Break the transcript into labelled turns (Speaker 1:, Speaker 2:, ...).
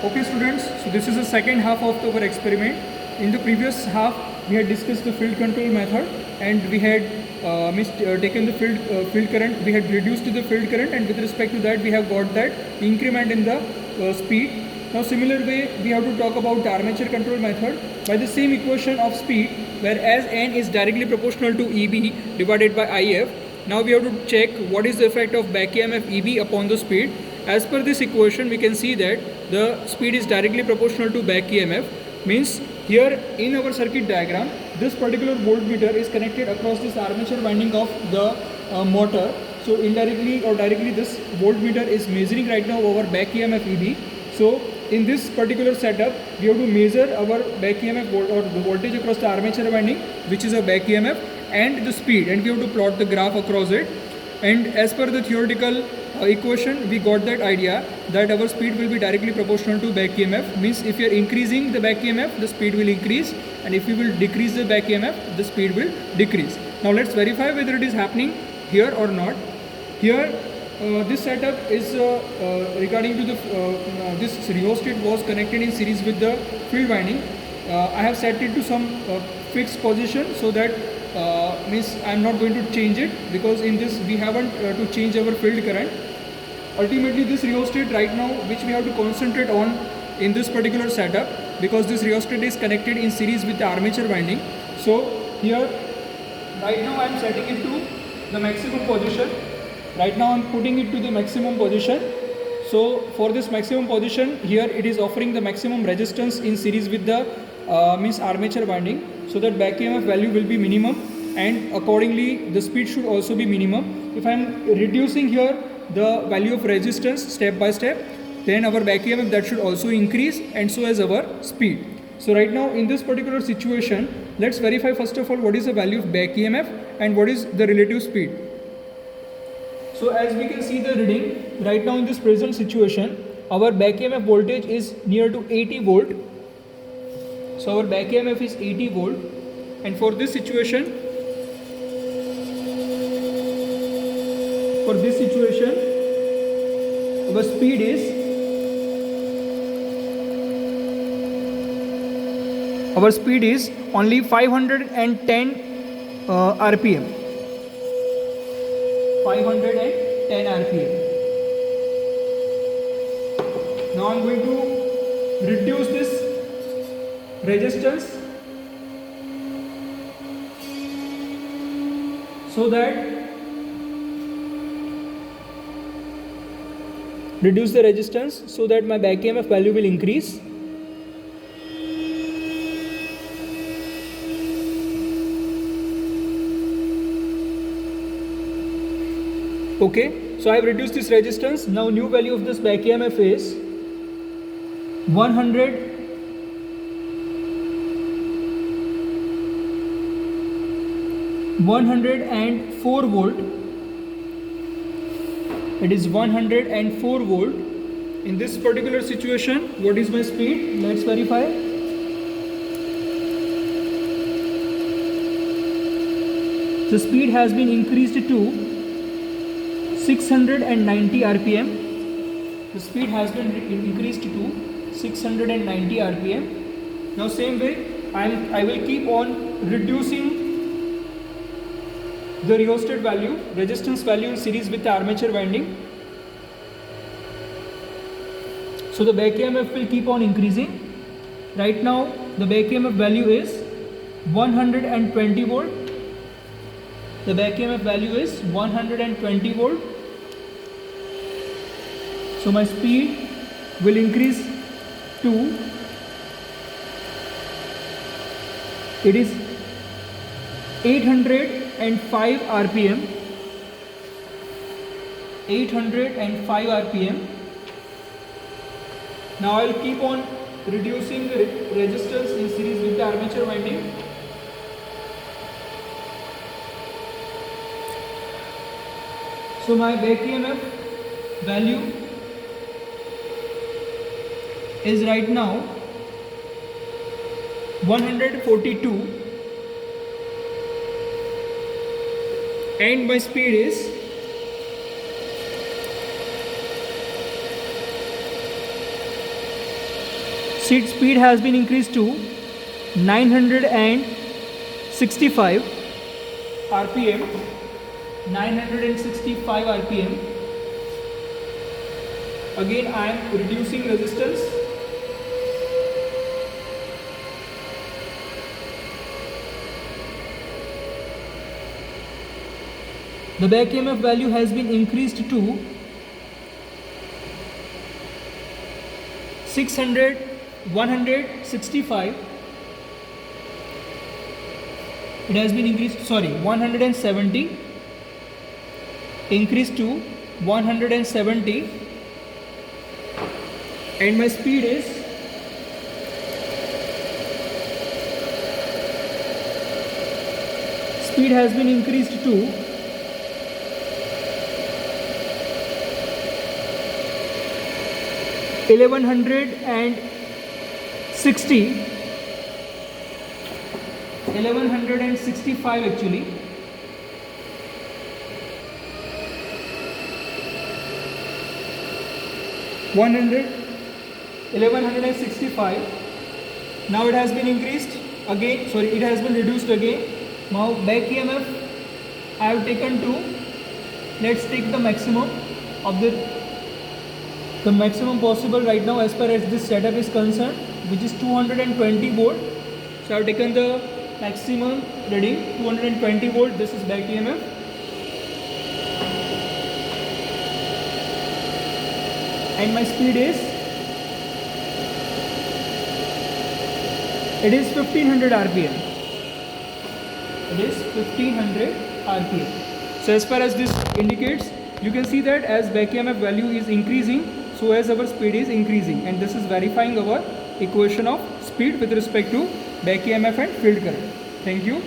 Speaker 1: Okay students, so this is the second half of our experiment. In the previous half, we had discussed the field control method and we had taken the field current, we had reduced the field current, and with respect to that we have got that increment in the speed. Now similar way we have to talk about the armature control method by the same equation of speed, where as N is directly proportional to EB divided by IF. Now we have to check what is the effect of back EMF EB upon the speed. As per this equation, we can see that the speed is directly proportional to back EMF. Means here in our circuit diagram, this particular voltmeter is connected across this armature winding of the motor. So indirectly or directly, this voltmeter is measuring right now our back EMF EB. So in this particular setup, we have to measure our back EMF or the voltage across the armature winding, which is a back EMF, and the speed, and we have to plot the graph across it. And as per the theoretical equation, we got that idea that our speed will be directly proportional to back EMF. Means if you are increasing the back EMF, the speed will increase, and if you will decrease the back EMF, the speed will decrease. Now let's verify whether it is happening here or not. Here this setup is regarding to the this rheostat was connected in series with the field winding. I have set it to some fixed position, so that means I am not going to change it, because in this we haven't to change our field current. Ultimately this rheostat right now, which we have to concentrate on in this particular setup, because this rheostat is connected in series with the armature winding. So here right now I am setting it to the maximum position. Right now I am putting it to the maximum position. So for this maximum position, here it is offering the maximum resistance in series with the means armature winding, so that back EMF value will be minimum, and accordingly the speed should also be minimum. If I am reducing here the value of resistance step by step, then our back EMF that should also increase, and so as our speed. So right now in this particular situation, let's verify first of all what is the value of back EMF and what is the relative speed. So as we can see the reading right now in this present situation, our back EMF voltage is near to 80 volt. So our back EMF is 80 volt, and for this situation, our speed is only 510 RPM. 510 RPM. Now I am going to reduce this resistance so that my back EMF value will increase. Okay, so I have reduced this resistance. Now new value of this back EMF is 104 volt. It is 104 volt. In this particular situation, what is my speed? Let's verify. The speed has been increased to 690 RPM. The speed has been increased to 690 RPM. Now same way, I will keep on reducing the rheostat value, resistance value in series with the armature winding. So the back EMF will keep on increasing. Right now the back EMF value is 120 volt. The back EMF value is 120 volt. So my speed will increase to, it is 805 RPM. 805 RPM. Now I will keep on reducing the resistance in series with the armature winding. So my back EMF value is right now 142, and my speed is 805 speed has been increased to 965 rpm. 965 rpm. Again I am reducing resistance. The back EMF value has been increased to 165. It has been increased, 170, increased to 170, and my speed is has been increased to 1165 actually. Now it has been increased again, it has been reduced again. Now back EMF I have taken to, let's take the maximum of the maximum possible right now as far as this setup is concerned, which is 220 volt. So I have taken the maximum reading, 220 volt. This is back EMF. And my speed is, it is 1500 rpm. It is 1500 rpm. So as far as this indicates, you can see that as back EMF value is increasing, so as our speed is increasing, and this is verifying our equation of speed with respect to back EMF and field current. Thank you.